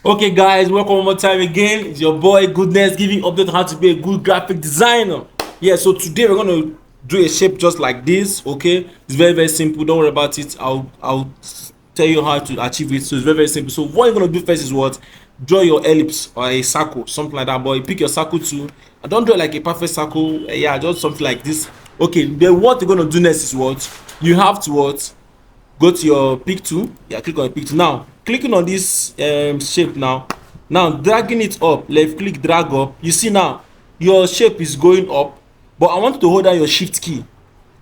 Okay guys, welcome one more time again. It's your boy Goodness giving update on how to be a good graphic designer. Yeah, so today we're gonna do a shape just like this. Okay, it's very simple. Don't worry about it. I'll tell you how to achieve it. So it's very simple. So what you're gonna do first is what? Draw your ellipse or a circle, something like that. But you pick your circle too. And don't draw like a perfect circle. Yeah, just something like this. Okay, then what you're gonna do next is what? You have to what? Go to your pick tool. Yeah, click on your pick tool. Now clicking on this shape, now dragging it up, left click, drag up. You see now your shape is going up, but I want you to hold down your shift key.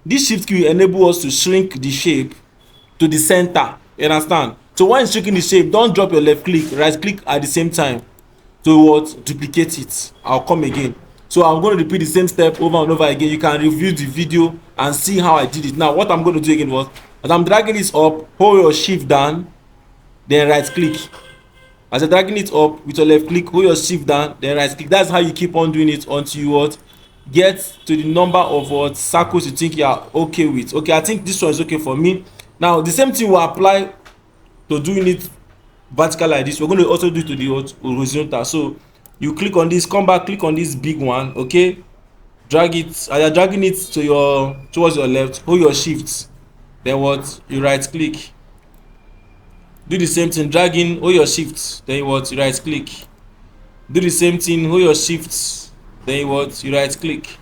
This shift key will enable us to shrink the shape to the center. You understand? So when shrinking the shape, don't drop your left click, right click at the same time to what? Duplicate it. I'll come again. So I'm going to repeat the same step over and over again. You can review the video and see how I did it. Now what I'm going to do again was, as I'm dragging this up, hold your shift down, then right click. As you're dragging it up with your left click, hold your shift down, then right click. That's how you keep on doing it until you what? Get to the number of what circles you think you are okay with. Okay, I think this one is okay for me. Now the same thing will apply to doing it vertical like this. We're going to also do it to the horizontal. So you click on this, come back, click on this big one. Okay, drag it. As you're dragging it to your towards your left, hold your shift, then what? You right click. Do the same thing, drag in, hold your shift, then you what? You right click. Do the same thing, hold your shift, then you what? You right click.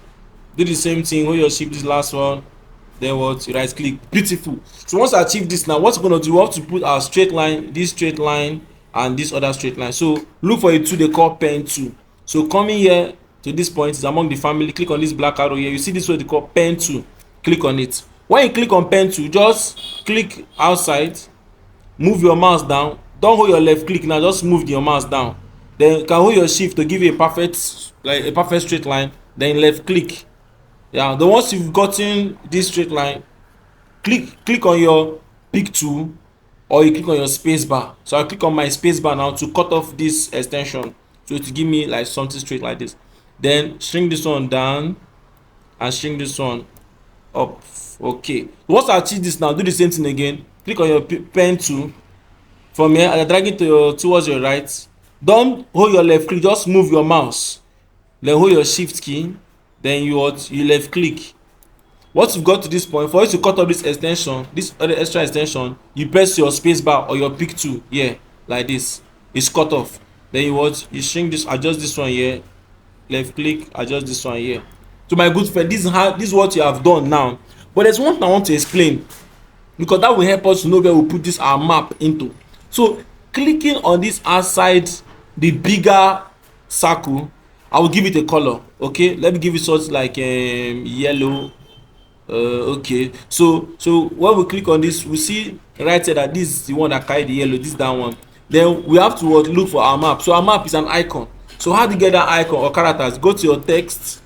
Do the same thing, hold your shift, this last one, then what? You right click. Beautiful. So once I achieve this, now what we're gonna do, we have to put our straight line, this straight line and this other straight line. So look for a tool they call pen tool. So coming here to this point is among the family, click on this black arrow here. You see this way they call pen tool. Click on it. When you click on pen tool, just click outside, move your mouse down. Don't hold your left click now, just move your mouse down. Then you can hold your shift to give you a perfect, like a perfect straight line, then left click. Yeah, the once you've gotten this straight line, click on your pick tool, or you click on your space bar. So I click on my space bar now to cut off this extension, so to give me like something straight like this. Then shrink this one down and shrink this one up. Okay, once I achieve this now, do the same thing again. Click on your pen tool. From here, and drag it to towards your right. Don't hold your left click, just move your mouse, then hold your shift key, then you left click. Once you got to this point, for you to cut off this extension, this other extra extension, you press your space bar or your pick tool here like this. It's cut off. Then you shrink this, adjust this one here, left click, adjust this one here. So my good friend, this is what you have done now. But there's one thing I want to explain, because that will help us to know where we put this our map into. So clicking on this outside the bigger circle, I will give it a color. Okay, let me give it something like yellow. Okay, so when we click on this, we see right here that this is the one that carry the yellow, this is that one. Then we have to look for our map. So our map is an icon. So how do you get that icon or characters? Go to your text.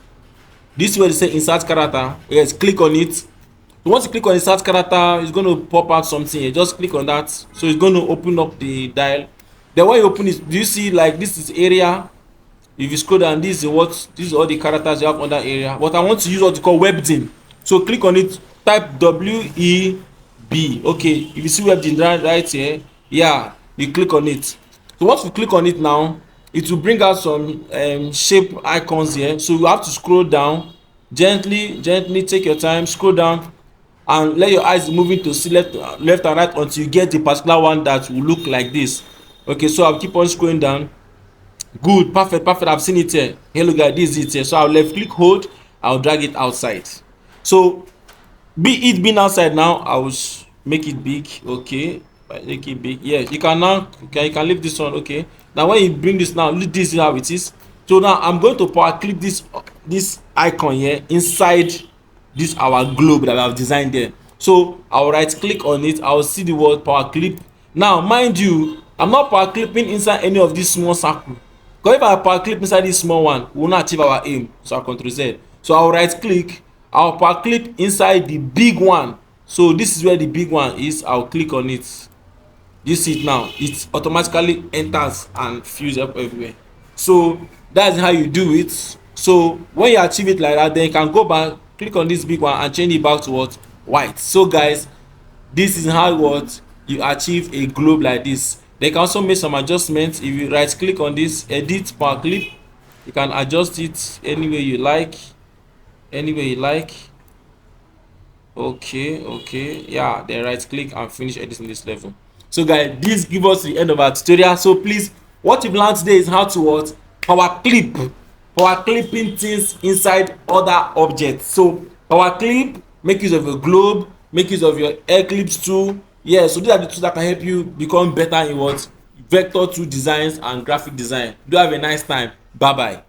This is where they say insert character. Yes, click on it. Once you click on insert character, it's going to pop out something here. Just click on that. So it's going to open up the dial. Then when you open it, do you see like this is area? If you scroll down, this is all the characters you have on that area. But I want to use what you call webdin. So click on it, type WEB. Okay, if you see webdin right here, yeah, you click on it. So once you click on it now, it will bring out some shape icons here. So you have to scroll down, gently take your time, scroll down, and let your eyes moving to see left and right until you get the particular one that will look like this. Okay, so I'll keep on scrolling down. Good, perfect, I've seen it here. Hey, look at this, it here. So I'll left click, hold, I'll drag it outside. So it being outside now, I will make it big. Okay, make it big. Yes, you can now, okay, you can leave this one. Okay, now when you bring this now, look, this is how it is. So now I'm going to power clip this icon here inside this our globe that I've designed there. So I'll right click on it, I'll see the word power clip. Now mind you, I'm not power clipping inside any of this small circle, because if I power clip inside this small one, we will not achieve our aim. So I'll Ctrl Z. So I'll right click, I'll power clip inside the big one. So this is where the big one is. I'll click on it. You see it now, it automatically enters and fills up everywhere. So that's how you do it. So when you achieve it like that, then you can go back, click on this big one and change it back to white. So guys, this is how you achieve a globe like this. They can also make some adjustments. If you right click on this edit Powerclip, you can adjust it any way you like, any way you like. Okay, yeah, then right click and finish editing this level. So guys, this gives us the end of our tutorial. So please, what you've learned today is how to what power clipping things inside other objects. So power clip, make use of a globe, make use of your eclipse tool. Yeah, so these are the tools that can help you become better in what vector 2 designs and graphic design. Do have a nice time. Bye bye.